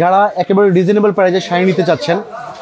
যারা একেবারে রিজনেবল প্রাইসে শাড়ি নিতে চাচ্ছেন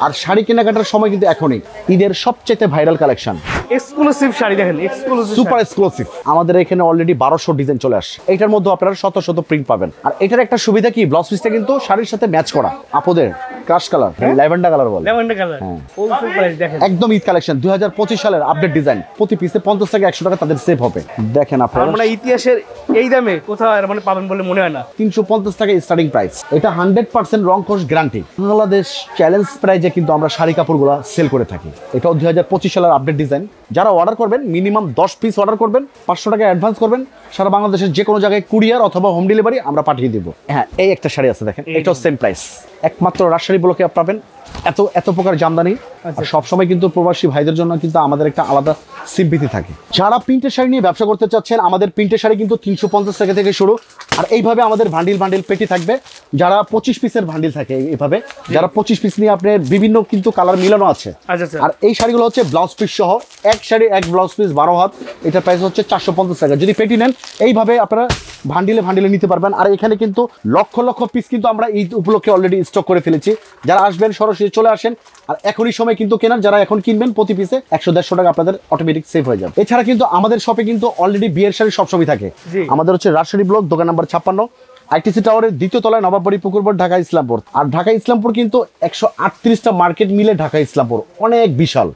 আর শাড়ি কেনাকাটার সময় কিন্তু এখনই ঈদের সবচেয়ে ভাইরাল কালেকশন এক্সক্লুসিভ শাড়ি দেখেন, এক্সক্লুসিভ সুপার এক্সক্লুসিভ। আমাদের এখানে অলরেডি 1200 ডিজাইন চলে আসে। এটার মধ্যে আপনারা শত শত প্রিন্ট পাবেন। আর এটার একটা সুবিধা কি, ব্লাউজ পিসটা কিন্তু শাড়ির সাথে ম্যাচ করা। আপুদের ক্রাশ কালার, ল্যাভেন্ডার কালার বলে, ল্যাভেন্ডার কালার, হোলসেল প্রাইস দেখেন একদম ঈদ কালেকশন 2025 সালের আপডেট ডিজাইন। প্রতি পিসে 50 থেকে 100 টাকা তাদের সেভ হবে। দেখেন আপনারা, মানে ইতিহাসের এই দামে কোথাও আর মানে পাবেন বলে মনে হয় না। 350 টাকা স্টার্টিং প্রাইস। এটা 100% রং কোশ গ্যারান্টি। বাংলাদেশ চ্যালেঞ্জ প্রাইজে কিন্তু আমরা শাড়ি কাপড়গুলো সেল করে থাকি। এটাও 2025 সালের আপডেট ডিজাইন। যারা অর্ডার করবেন মিনিমাম 10 পিস অর্ডার করবেন, 500 টাকা অ্যাডভান্স করবেন, সারা বাংলাদেশের যে কোনো জায়গায় কুরিয়ার অথবা হোম ডেলিভারি আমরা পাঠিয়ে দিব। হ্যাঁ, এই একটা শাড়ি আছে দেখেন, এটাও সেম প্রাইস। একমাত্র রাজশাহী ব্লকে পাবেন। এত প্রকার জামদানি। আর সবসময় কিন্তু প্রবাসী ভাইদের জন্য কিন্তু আমাদের একটা আলাদা সিম্পিতি থাকে। যারা প্রিন্টের শাড়ি নিয়ে ব্যবসা করতে চাচ্ছেন, আমাদের প্রিন্টের শাড়ি কিন্তু 350 টাকা থেকে শুরু। আর এইভাবে আমাদের বান্ডিল পেটি থাকবে। যারা 25 পিসের বান্ডিল থাকে এইভাবে, যারা 25 পিস নিয়ে আপনার বিভিন্ন কিন্তু কালার মিলানো আছে। আর এই শাড়িগুলো হচ্ছে ব্লাউজ পিস সহ, এক শাড়ি এক ব্লাউজ পিস 12 হাত। এটার প্রাইস হচ্ছে 450 টাকা। যদি পেটি নেন এইভাবে আপনারা ভান্ডিলে নিতে পারবেন। আর এখানে কিন্তু লক্ষ লক্ষ পিস কিন্তু আমরা ঈদ উপলক্ষে অলরেডি স্টক করে ফেলেছি। যারা আসবেন সরাসরি চলে আসেন। আর এখনই সময় কিন্তু কেনার, যারা এখন কিনবেন প্রতি পিসে 100-150 টাকা আপনাদের অটোমেটিক সেভ হয়ে যাবে। এছাড়া কিন্তু আমাদের শপে কিন্তু অলরেডি বিয়ের শাড়ি সবসময় থাকে। আমাদের হচ্ছে রাজশাহী ব্লক, দোকান নাম্বার 56, আইটিসি টাওয়ারের দ্বিতীয় তলায়, নবাববাড়ি পুকুরপাড়, ঢাকা ইসলামপুর। আর ঢাকা ইসলামপুর কিন্তু 138টা মার্কেট মিলে ঢাকা ইসলামপুর অনেক বিশাল।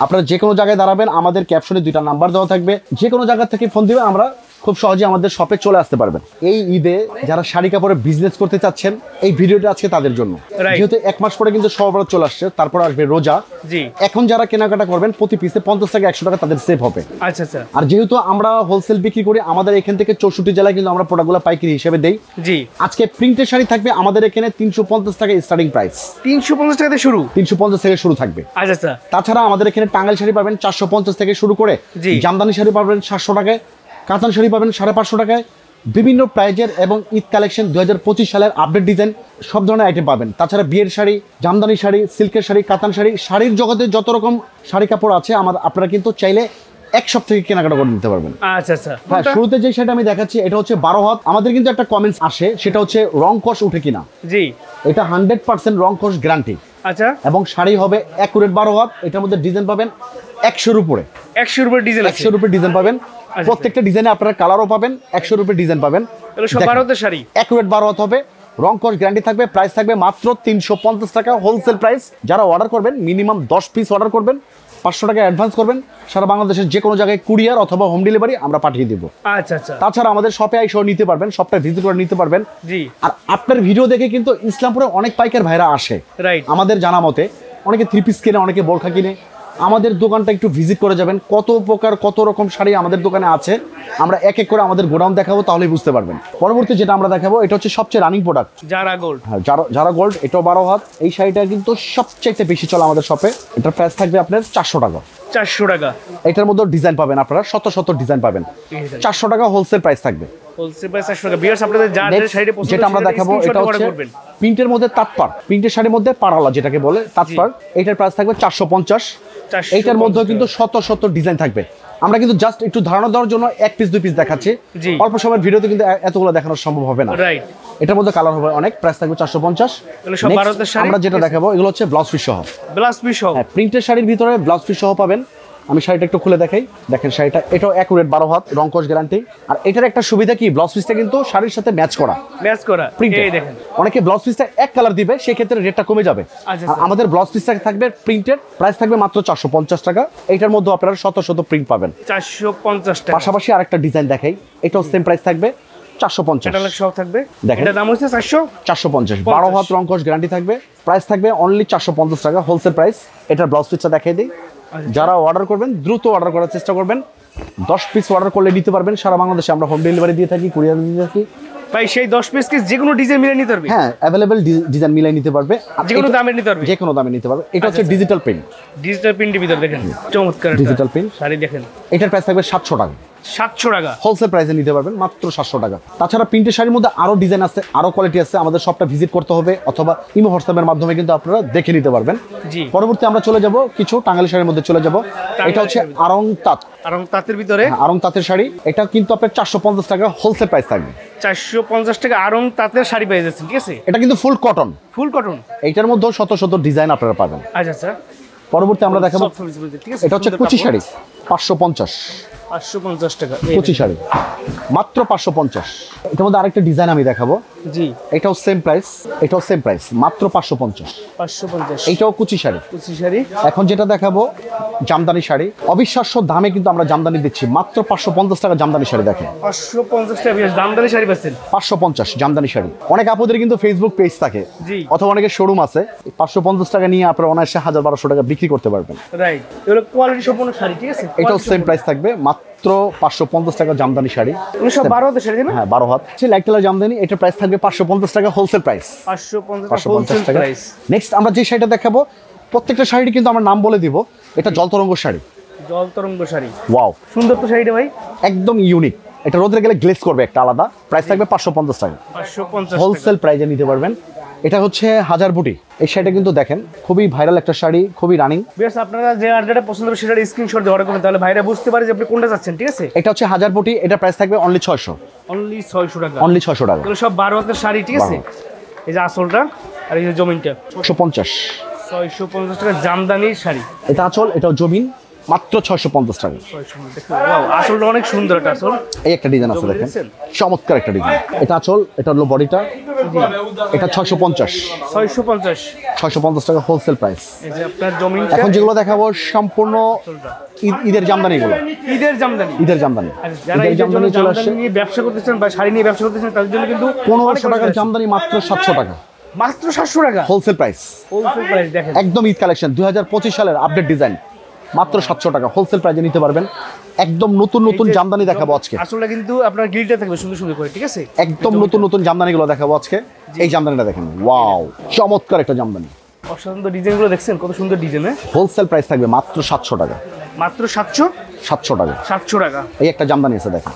আপনারা যে কোনো জায়গায় দাঁড়াবেন, আমাদের ক্যাপশনে 2টা নাম্বার দেওয়া থাকবে। যে কোনো জায়গা থেকে ফোন দিবেন, আমরা খুব সহজে আমাদের শপে চলে আসতে পারবেন। এই ঈদে যারা শাড়ি কাপড়ে বিজনেস করতে চাচ্ছেন, এই ভিডিওটা আজকে তাদের জন্য। যেহেতু 1 মাস পরে কিন্তু সবার চলে আসছে, তারপর আসবে রোজা। এখন যারা কেনাকাটা করবেন প্রতি পিসে 50 থেকে 100 টাকা তাদের সেভ হবে। আর যেহেতু আমরা হোলসেল বিক্রি করি, আমাদের এখান থেকে 64 জেলায় কিন্তু আমরা প্রোডাক্টগুলো পাইকারি হিসেবে দেই। আজকে প্রিন্টের শাড়ি থাকবে আমাদের এখানে 350 টাকা স্টার্টিং প্রাইস। 350 টাকা থেকে শুরু, 350 থেকে শুরু থাকবে। তাছাড়া আমাদের এখানে টাঙ্গাইল শাড়ি পাবেন 450 থেকে শুরু করে, জামদানি শাড়ি পাবেন 700 টাকায়, কাতান শাড়ি পাবেন 550 টাকায়। বিভিন্ন প্রাইজের এবং ঈদ কালেকশন 2025 সালের আপডেট ডিজাইন সব ধরনের আইটেম পাবেন। তাছাড়া বিয়ের শাড়ি, জামদানি শাড়ি, সিল্কের শাড়ি, কাতান শাড়ি, শাড়ির জগতে যত রকম শাড়ি কাপড় আছে আপনারা কিন্তু চাইলে এক সপ্তাহ থেকে কেনাকাটা করে নিতে পারবেন। হ্যাঁ, শুরুতে যে শাড়িটা আমি দেখাচ্ছি এটা হচ্ছে 12 হাত। আমাদের কিন্তু একটা কমেন্টস আসে, সেটা হচ্ছে রং কষ উঠে কিনা। এটা 100% রং কষ গ্যারান্টি। এবং শাড়ি হবে অ্যাকুরেট 12 হাত। এটার মধ্যে ডিজাইন পাবেন 100-এর উপরে। 100-এর উপরে ডিজাইন পাবেন। প্রত্যেকটা ডিজাইনে আপনারা কালারও পাবেন, 100-এর উপরে ডিজাইন পাবেন। শাড়ি অ্যাকুরেট 12 হাত হবে, রং কষ গ্যারান্টি থাকবে। প্রাইস থাকবে মাত্র 350 টাকা হোলসেল প্রাইস। যারা অর্ডার করবেন মিনিমাম 10 পিস অর্ডার করবেন, 500 টাকা অ্যাডভান্স করবেন, সারা বাংলাদেশের যে কোনো জায়গায় কুরিয়ার অথবা হোম ডেলিভারি আমরা পাঠিয়ে দিব। তাছাড়া আমাদের শপে আইসা নিতে পারবেন, শপটা ভিজিট করে নিতে পারবেন। আর আপনার ভিডিও দেখে কিন্তু ইসলামপুরে অনেক পাইকার ভাইরা আসে। আমাদের জানা মতে অনেকে 3 পিস কিনে, অনেকে বোরখা কিনে। আমাদের দোকানটা একটু ভিজিট করে যাবেন, কত প্রকার কত রকম শাড়ি আমাদের দোকানে আছে। আমরা এক এক করে আমাদের গোডাউন দেখাবো, তাহলেই বুঝতে পারবেন। পরবর্তী যেটা আমরা দেখাবো, এটা হচ্ছে সবচেয়ে রানিং প্রোডাক্ট, জারা গোল্ড। হ্যাঁ, জারা গোল্ড, এটাও 12 হাত। এই শাড়িটা কিন্তু সবচেয়ে বেশি চলে আমাদের শপে। এটার প্রাইস থাকবে আপনার 400 টাকা। 400 টাকা। এটার মধ্যে ডিজাইন পাবেন আপনারা, শত ডিজাইন পাবেন। 400 টাকা হোলসেল প্রাইস থাকবে। যেটা আমরা দেখাবো এটা হচ্ছে প্রিন্টের মধ্যে তাঁতপাড়, প্রিন্টের শাড়ির মধ্যে পাড়ালা যেটাকে বলে তাঁতপাড়। এটার প্রাইস থাকবে 450। এইটার মধ্যে কিন্তু শত ডিজাইন থাকবে। আমরা কিন্তু জাস্ট একটু ধারণা দেওয়ার জন্য 1 পিস 2 পিস দেখাচ্ছি। অল্প সময়ের ভিডিওতে কিন্তু এতগুলো দেখানো সম্ভব হবে না। এটার মধ্যে কালার হবে অনেক। প্রাইস থাকবে 450। আমরা যেটা দেখাবো এগুলো হচ্ছে ব্লাউজ পিস সহ। হ্যাঁ, প্রিন্টের শাড়ির ভিতরে ব্লাউজ পিস সহ পাবেন। আমি শাড়িটা একটু খুলে দেখাই। দেখেন শাড়িটা, এটাও অ্যাকুরেট 12 হাত, রং কষ গ্যারান্টি। আর এটার একটা সুবিধা কি, ব্লাউজ পিসটা কিন্তু শাড়ির সাথে ম্যাচ করা। এই দেখেন, অনেকে ব্লাউজ পিসটা এক কালার দিবে, সেই ক্ষেত্রে রেটটা কমে যাবে। আর আমাদের ব্লাউজ পিসটা থাকবে প্রিন্টেড, প্রাইস থাকবে মাত্র 450 টাকা। এটার মধ্যে আপনারা শত প্রিন্ট পাবেন 450 টাকা। পাশাপাশি আরেকটা ডিজাইন দেখাই, এটাও সেম প্রাইস থাকবে 450। দেখেন, এটার দাম হচ্ছে 450। 12 হাত রং কষ গ্যারান্টি থাকবে। প্রাইস থাকবে অনলি 450 টাকা হোলসেল প্রাইস। এটার ব্লাউজ পিসটা দেখাই দিই। যারা অর্ডার করবেন দ্রুত অর্ডার করার চেষ্টা করবেন। 10 পিস অর্ডার করলে নিতে পারবেন। সারা বাংলাদেশে আমরা হোম ডেলিভারি দিয়ে থাকি, কুরিয়ার দিয়ে থাকি। ভাই সেই 10 পিস কি যে কোনো ডিজাইন মিলাই নিতে পারবে? হ্যাঁ, अवेलेबल ডিজাইন মিলাই নিতে পারবে, যে কোনো দামে নিতে পারবে, যে কোনো দামে নিতে পারবে। এটা হচ্ছে ডিজিটাল প্রিন্ট। ডিজিটাল প্রিন্টের ভিতর দেখেন চমৎকার ডিজিটাল প্রিন্ট শাড়ি দেখেন। এটার প্রাইস থাকবে 700 টাকা। 700 টাকা হোলসেল প্রাইসে নিতে পারবেন মাত্র 700 টাকা। তাছাড়া প্রিন্টের শাড়ির মধ্যে আরো ডিজাইন আছে, আরো কোয়ালিটি আছে, আমাদের শপটা ভিজিট করতে হবে অথবা ইমো হোয়াটসঅ্যাপের মাধ্যমে কিন্তু আপনারা দেখে নিতে পারবেন। জি। পরবর্তী আমরা চলে যাব কিছু টাঙ্গাইল শাড়ির মধ্যে চলে যাব। এটা হচ্ছে আরং তাঁত, আর তাঁতের ভিতরে আরং তাঁতের শাড়ি। এটা কিন্তু আপনার 450 টাকা হোলসেল প্রাইস থাকবে। 450 টাকা আরং তাঁতের শাড়ি পেয়ে যাচ্ছেন, ঠিক আছে? এটা কিন্তু ফুল কটন, ফুল কটন। এইটার মধ্যে শত শত ডিজাইন আপনারা পাবেন। আচ্ছা আচ্ছা, পরবর্তী আমরা দেখাবো, ঠিক আছে। এটা হচ্ছে কুচি শাড়ি 550, 550 টাকা কুচি শাড়ি মাত্র 550। এটার মধ্যে আরেকটা ডিজাইন আমি দেখাবো। জি। এটাও সেম প্রাইস, এটাও সেম প্রাইস মাত্র 550। 550 এইটাও কুচি শাড়ি। কুচি শাড়ি। এখন যেটা দেখাবো জামদানি শাড়ি, অবিশ্বাস্য দামে কিন্তু আমরা জামদানি দিচ্ছি, মাত্র 550 টাকা জামদানি শাড়ি। দেখেন 550 টাকা জামদানি শাড়ি পাচ্ছেন। 550 জামদানি শাড়ি। অনেক আপুদের কিন্তু ফেসবুক পেজ থাকে, জি। অথবা অনেকের শোরুম আছে। 550 টাকা নিয়ে আপনারা অনায়াসে 1000-1200 টাকা বিক্রি করতে পারবেন। রাইট, এগুলো কোয়ালিটি সম্পন্ন শাড়ি, ঠিক আছে? এটাও সেম প্রাইস থাকবে মাত্র 550 টাকা জামদানি শাড়ি। 12 হাতের শাড়ি না? হ্যাঁ 12 হাত। লাইট কালার জামদানি, এটার প্রাইস থাকবে 550 টাকা হোলসেল প্রাইস। 550 টাকা প্রাইস। নেক্সট আমরা যে শাড়িটা দেখাবো, প্রত্যেকটা শাড়ি কিন্তু আমরা নাম বলে দিব। এটা জলতরঙ্গ শাড়ি, জলতরঙ্গ শাড়ি। ওয়াও, সুন্দর তো শাড়িটা ভাই, একদম ইউনিক। এটা রোদে গেলে গ্লেজ করবে একটা আলাদা। প্রাইস থাকবে 550 টাকা 550 হোলসেল প্রাইসে নিতে পারবেন। এটা হচ্ছে হাজার বুটি। এই শাড়িটা কিন্তু দেখেন খুবই ভাইরাল একটা শাড়ি, খুবই রানিং। বেশ, আপনারা যে আর্ডারটা পছন্দ হবে সেটা স্ক্রিনশট দিয়ে অর্ডার করবেন, তাহলে ভাইরা বুঝতে পারে যে আপনি কোনটা চাচ্ছেন, ঠিক আছে? এটা হচ্ছে হাজার বুটি, এটা প্রাইস থাকবে অনলি 600, অনলি 600 টাকা। অনলি 600 টাকা। এগুলো সব 12 হাতের শাড়ি, ঠিক আছে? এই যে আসলটা আর এই যে জমিনটা 650, 650 টাকা জামদানির শাড়ি। এটা আঁচল, এটাও জমিন মাত্র 650 টাকা। ওয়াও, আসলটা অনেক সুন্দর একটা আসল। এই একটা ডিজাইন আছে দেখেন, চমৎকার একটা ডিজাইন। এটা আঁচল, এটা হলো বডিটা। এটা 650, 650 টাকা হোলসেল প্রাইস। এই যে আপনার জমিনটা। এখন যেগুলো দেখাবো সম্পূর্ণ ঈদের জামদানি, গুলো ঈদের জামদানি। ঈদের জামদানি, যারা ঈদের জামদানি চলে আসছে। নিয়ে ব্যবসা করতেছেন বা শাড়ি নিয়ে ব্যবসা করতেছেন তাদের জন্য কিন্তু 1500 টাকার জামদানি মাত্র 700 টাকা, মাত্র 700 টাকা হোলসেল প্রাইস। হোলসেল প্রাইস দেখেন, একদম ঈদ কালেকশন 2025 সালের আপডেট ডিজাইন, মাত্র 700 টাকা হোলসেল প্রাইসে নিতে পারবেন। একদম নতুন নতুন জামদানি দেখাবো আজকে। আসলে কিন্তু আপনার গিলটা থাকবে সুন্দর সুন্দর করে, ঠিক আছে? একদম নতুন নতুন জামদানিগুলো দেখাবো আজকে। এই জামদানিটা দেখেন, ওয়াও, চমৎকার একটা জামদানি। অসাধারণ ডিজাইনগুলো দেখছেন, কত সুন্দর ডিজাইন। হোলসেল প্রাইস থাকবে মাত্র 700 টাকা, মাত্র 700 টাকা। 700 টাকা। এই একটা জামদানি আছে দেখেন,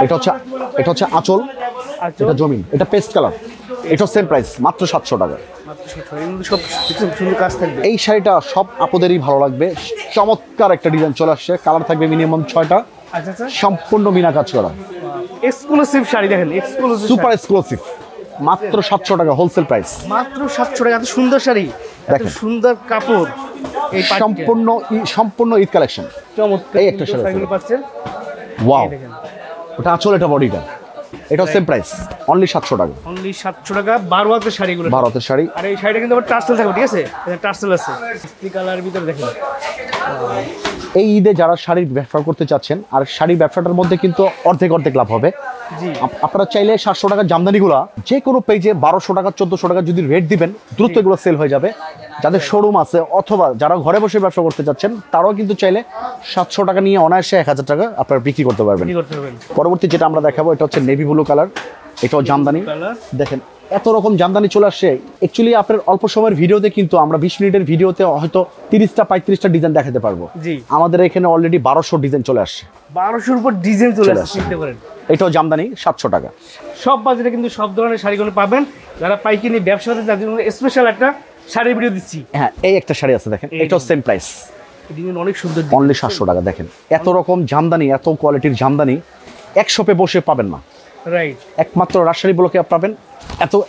এটা হচ্ছে আঁচল, এটা জমিন, এটা পেস্ট কালার, এটা সেম প্রাইস মাত্র 700 টাকা। সব সুন্দর কাজ থাকবে। এই শাড়িটা সব আপুদেরই ভালো লাগবে। চমৎকার একটা ডিজাইন চলে আসছে, কালার থাকবে মিনিমাম 6টা, আচ্ছা আচ্ছা, সম্পূর্ণ মিনা কাজ করা, এক্সক্লুসিভ শাড়ি দেখেন, এক্সক্লুসিভ সুপার এক্সক্লুসিভ, মাত্র 700 টাকা হোলসেল প্রাইস। মাত্র 700 টাকা। এত সুন্দর শাড়ি, এত দেখেন। সুন্দর কাপড়, এই সম্পূর্ণ ঈদ কালেকশন। চমৎকার এই একটা শাড়ি শাড়িগুলো পাচ্ছেন। ওয়াও, এই দেখেন, ওটা আঁচল, এটা বডিটা, এটাও সেম প্রাইস অনলি 700 টাকা। অনলি 700 টাকা 12 হাতের শাড়িগুলো। ভারতের শাড়ি। আর এই শাড়িটা কিন্তু আবার টার্সেল থাকবে, ঠিক আছে? এটা টার্সেল আছে, মিষ্টি কালার ভিতরে দেখেন। এই ঈদে যারা শাড়ির ব্যবসা করতে চাচ্ছেন, আর শাড়ির ব্যবসাটার মধ্যে কিন্তু অর্ধেক লাভ হবে। জি। আপনারা চাইলে 700 টাকার জামদানিগুলো যে কোনো পেজে 1200 টাকা 1400 টাকা যদি রেট দিবেন, দ্রুত এগুলো সেল হয়ে যাবে। যাদের শোরুম আছে অথবা যারা ঘরে বসে ব্যবসা করতে চাচ্ছেন, তারাও কিন্তু চাইলে 700 টাকা নিয়ে অনায়াসে 1000 টাকা আপনারা বিক্রি করতে পারবেন। কি করতে পারবেন? পরবর্তী যেটা আমরা দেখাবো, এটা হচ্ছে নেভি ব্লু কালার, এটাও জামদানি। দেখেন এত রকম জামদানি চলে আসছে। অ্যাকচুয়ালি আপনার অল্প সময়ের ভিডিওতে কিন্তু আমরা 20 মিনিটের ভিডিওতে হয়তো 30টা 35টা ডিজাইন দেখাতে পারবো। জি। আমাদের এখানে অলরেডি 1200 ডিজাইন চলে আসছে। 1200-র উপর ডিজাইন চলে আসছে, চিন্তা করেন। এটাও জামদানি 700 টাকা। সব বাজারে কিন্তু সব ধরনের শাড়িগুলো পাবেন। যারা পাইকারি ব্যবসা করতে যাদের জন্য স্পেশাল একটা শাড়ি ভিডিও দিচ্ছি। হ্যাঁ, এই একটা শাড়ি আছে দেখেন, এটাও সেম প্রাইস, ডিজাইন অনেক সুন্দর, অনলি 700 টাকা। দেখেন এত রকম জামদানি, এত কোয়ালিটির জামদানি এক শপে বসে পাবেন না। রাইট, একমাত্র রাজশাহী ব্লকে পাবেন।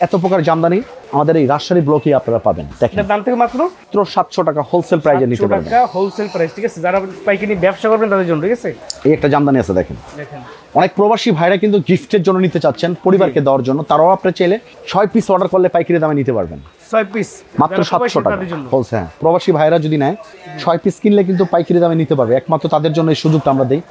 এত প্রকার জামদানি আমাদের এই রাজশাহী ব্লকেই আপনারা পাবেন। দেখেন এটার দাম থেকে মাত্র 700 টাকা হোলসেল প্রাইসে নিতে পারবেন। 700 টাকা হোলসেল প্রাইস, ঠিক আছে? যারা পাইকারি ব্যবসা করবেন তাদের জন্য, ঠিক আছে? এই একটা জামদানি আছে দেখেন। দেখেন অনেক প্রবাসী ভাইরা কিন্তু গিফটের জন্য নিতে চাচ্ছেন, পরিবারকে দেওয়ার জন্য, তারাও আপনি চাইলে 6 পিস অর্ডার করলে পাইকারি দামে নিতে পারবেন। 6 পিস মাত্র 700 টাকা হোলসেল। হ্যাঁ, প্রবাসী ভাইরা যদি নেয় 6 পিস কিনলে কিন্তু পাইকারি দামে নিতে পারবে। একমাত্র তাদের জন্য এই সুযোগটা আমরা দেই।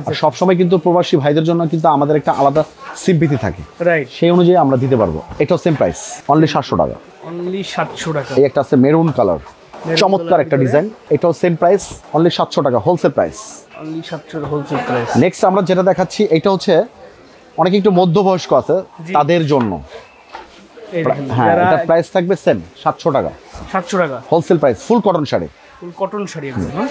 আর সবসময় কিন্তু প্রবাসী ভাইদের জন্য কিন্তু আমাদের একটা আলাদা সিম্পিতি থাকে, রাইট, সেই অনুযায়ী আমরা দিতে পারবো। এটাও সেম প্রাইস, অনলি 700 টাকা। অনলি 700 টাকা। এই একটা আছে মেরুন কালার, চমৎকার একটা ডিজাইন, এটাও সেম প্রাইস, অনলি 700 টাকা wholesale price. Only 700 wholesale price. Next আমরা যেটা দেখাচ্ছি, এটা হচ্ছে অনেকে একটু মধ্যবয়স্ক আছে তাদের জন্য। হ্যাঁ, এটা প্রাইস থাকবে সেম 700 টাকা, 700 টাকা হোলসেল প্রাইস, ফুল কটন শাড়ি। ফুল কটন শাড়ি একদম, হ্যাঁ?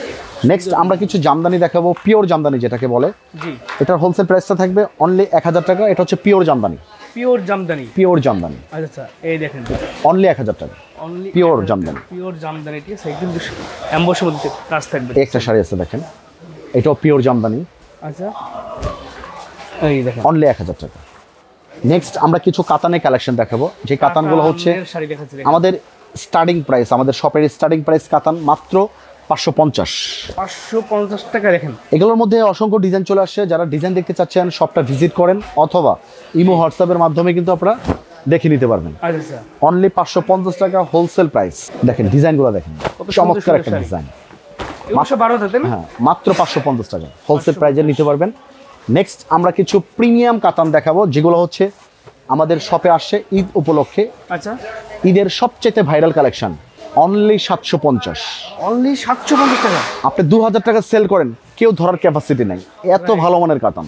নেক্সট আমরা কিছু জামদানি দেখাবো, পিওর জামদানি যেটাকে বলে। জি, এটার হোলসেল প্রাইসটা থাকবে অনলি 1000 টাকা। এটা হচ্ছে pure Jamdani, pure Jamdani. Pure Jamdani আচ্ছা, এই দেখেন অনলি 1000 টাকা, only pure Jamdani. Pure Jamdani, ঠিক আছে, কিন্তু এমবসের মধ্যে কাজ থাকবে। একটা শাড়ি আছে দেখেন, এটাও পিওর জামদানি, আচ্ছা, এই দেখেন অনলি 1000 টাকা। নেক্সট আমরা কিছু কাতানের কালেকশন দেখাবো, যে কাতানগুলো হচ্ছে কাতানের শাড়ি দেখাচ্ছি, দেখেন। আমাদের স্টার্টিং প্রাইস, আমাদের শপের স্টার্টিং প্রাইস কাতান মাত্র 550। 550 টাকা দেখেন। এগুলোর মধ্যে অসংখ্য ডিজাইন চলে আসছে। যারা ডিজাইন দেখতে চাচ্ছেন শপটা ভিজিট করেন, অথবা ইমো হোয়াটসঅ্যাপের মাধ্যমে কিন্তু আপনারা দেখে নিতে পারবেন। আচ্ছা, অনলি 550 টাকা হোলসেল প্রাইস। দেখেন ডিজাইনগুলো দেখেন, সুন্দর চমৎকার সুন্দর একটা শাড়ি। ডিজাইন। মাত্র 12 হাতে না? হ্যাঁ, মাত্র 550 টাকা হোলসেল প্রাইজে নিতে পারবেন। নেক্সট আমরা কিছু প্রিমিয়াম কাতান দেখাবো, যেগুলো হচ্ছে আমাদের শপে আসছে ঈদ উপলক্ষে। আচ্ছা, ঈদের সবচেয়ে ভাইরাল কালেকশন, অনলি 750। অনলি 750 টাকা। আপনি 2000 টাকা সেল করেন, কেউ ধরার ক্যাপাসিটি নাই, এত ভালো মানের কাতান।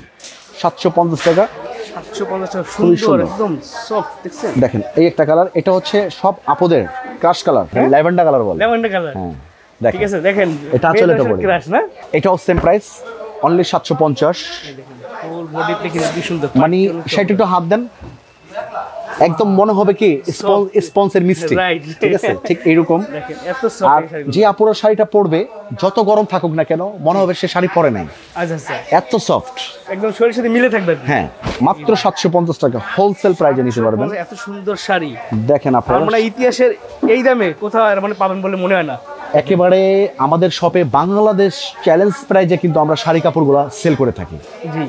750 টাকা। 750 টাকা, খুবই সুন্দর, সুন্দর। একদম সফট, দেখছেন? দেখেন এই একটা কালার, এটা হচ্ছে সব আপুদের ক্রাশ কালার, ল্যাভেন্ডার কালার বলে। Lavender colour. হ্যাঁ, ঠিক দেখেন আছে, দেখেন এটা আঁচলে এটা পড়ে। ক্রাশ না? এটাও সেম প্রাইস, অনলি 750। এই দেখেন ফুল বডিতে কি সুন্দর, মানে সেটা একটু হাত দেন, একদম মনে হবে কি স্পঞ্জের মিষ্টি, Right. ঠিক আছে, ঠিক এইরকম। দেখেন এত আর সফট শাড়িগুলো। যে আপুরা শাড়িটা পরবে, যত গরম থাকুক না কেন, মনে হবে সে শাড়ি পরে নাই, আচ্ছা আচ্ছা, এত সফট। একদম শরীরের সাথে মিলে থাকবে। হ্যাঁ, মাত্র 750 টাকা হোলসেল প্রাইজে নিতে পারবেন। এত সুন্দর শাড়ি দেখেন আর আপনারা, মানে ইতিহাসের এই দামে কোথাও আর মানে পাবেন বলে মনে হয় না। একেবারে আমাদের শপে বাংলাদেশ চ্যালেঞ্জ প্রাইজে কিন্তু আমরা শাড়ি কাপড়গুলো সেল করে থাকি। জি,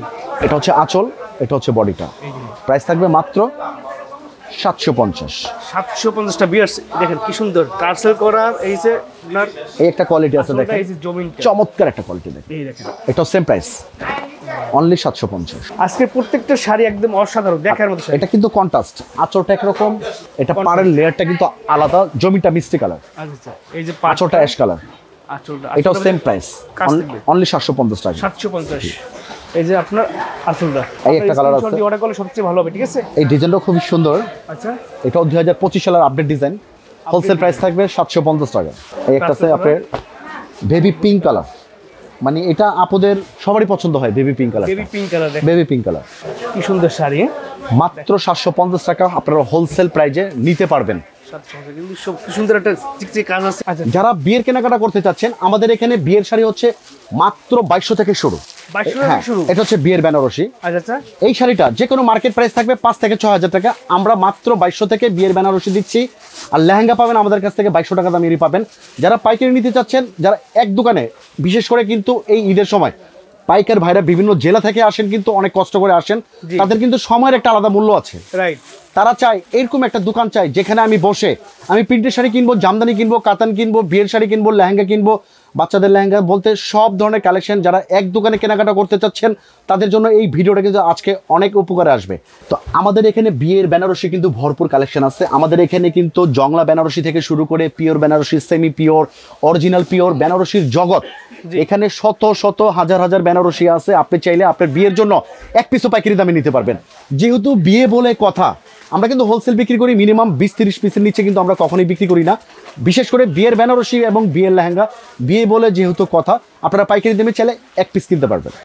এটা হচ্ছে আঁচল, এটা হচ্ছে বডিটা। এই যে প্রাইস থাকবে মাত্র 750। 750 টা বিয়ার্স, দেখেন কি সুন্দর টার্সেল করা। এই যে আপনার এই একটা কোয়ালিটি আছে দেখেন, এই যে জমিনটা, চমৎকার একটা কোয়ালিটি দেখেন। এই দেখেন এটাও সেম প্রাইস, অনলি 750। আজকে প্রত্যেকটা শাড়ি একদম অসাধারণ দেখার মতো শাড়ি। এটা কিন্তু কন্ট্রাস্ট, আঁচলটা একরকম, এটা পাড়ের লেয়ারটা কিন্তু আলাদা, জমিটা মিষ্টি কালার, আচ্ছা, এই যে আঁচলটা অ্যাশ কালার। আঁচলটা, এটাও সেম প্রাইস, কাজ থাকবে। অনলি 750 টাকা। 750। এই যে আপনার আঁচলটা, এই একটা কালার আছে, অর্ডার করলে সবচেয়ে ভালো হবে, ঠিক আছে? এই ডিজাইনটাও খুবই সুন্দর। আচ্ছা, এটাও 2025 সালের আপডেট ডিজাইন, হোলসেল প্রাইস থাকবে 750 টাকা। এই একটা আছে আপনার বেবি পিঙ্ক কালার, মানে এটা আপুদের সবারই পছন্দ হয়, baby pink colour. Baby pink colour, দেখেন বেবি পিঙ্ক কালার, কি সুন্দর শাড়ি। মাত্র 750 টাকা আপনারা হোলসেল প্রাইজে নিতে পারবেন। 750 কিন্তু সব কি সুন্দর একটা চিকচিক কাজ আছে। আচ্ছা, যারা বিয়ের কেনাকাটা করতে চাচ্ছেন, আমাদের এখানে বিয়ের শাড়ি হচ্ছে মাত্র 2200 থেকে শুরু। 2200 টাকা হ্যাঁ, শুরু। এটা হচ্ছে বিয়ের বেনারসি। আচ্ছা আচ্ছা, এই শাড়িটা যে কোনো মার্কেট প্রাইস থাকবে 5 থেকে 6000 টাকা, আমরা মাত্র 2200 থেকে বিয়ের বেনারসি দিচ্ছি। আর লেহেঙ্গা পাবেন আমাদের কাছ থেকে 2200 টাকা দামেরই পাবেন। যারা পাইকারি নিতে চাচ্ছেন, যারা এক দোকানে, বিশেষ করে কিন্তু এই ঈদের সময় পাইকার ভাইরা বিভিন্ন জেলা থেকে আসেন, কিন্তু অনেক কষ্ট করে আসেন, জি। তাদের কিন্তু সময়ের একটা আলাদা মূল্য আছে। রাইট। তারা চায় এরকম একটা দোকান চাই, যেখানে আমি বসে আমি প্রিন্টের শাড়ি কিনবো, জামদানি কিনবো, কাতান কিনবো, বিয়ের শাড়ি কিনবো, লেহেঙ্গা কিনবো, বাচ্চাদের লেহেঙ্গা বলতে সব ধরনের কালেকশন। যারা এক দোকানে কেনাকাটা করতে চাচ্ছেন, তাদের জন্য এই ভিডিওটা কিন্তু আজকে অনেক উপকারে আসবে। তো আমাদের এখানে বিয়ের বেনারসি কিন্তু ভরপুর কালেকশন আছে। আমাদের এখানে কিন্তু জংলা বেনারসি থেকে শুরু করে pure Banarasi, semi pure, original pure বেনারসির জগৎ। এখানে শত শত হাজার হাজার বেনারসি আছে। আপনি চাইলে আপনার বিয়ের জন্য এক পিসও পাইকারি দামে নিতে পারবেন। যেহেতু বিয়ে বলে কথা, আমরা কিন্তু হোলসেল বিক্রি করি, মিনিমাম 20-30 পিসের নিচে কিন্তু আমরা কখনোই বিক্রি করি না। বিশেষ করে বিয়ের বেনারসি এবং বিয়ের লেহেঙ্গা, বিয়ে বলে যেহেতু কথা, আপনারা পাইকারি দামে চাইলে এক পিস কিনতে পারবেন।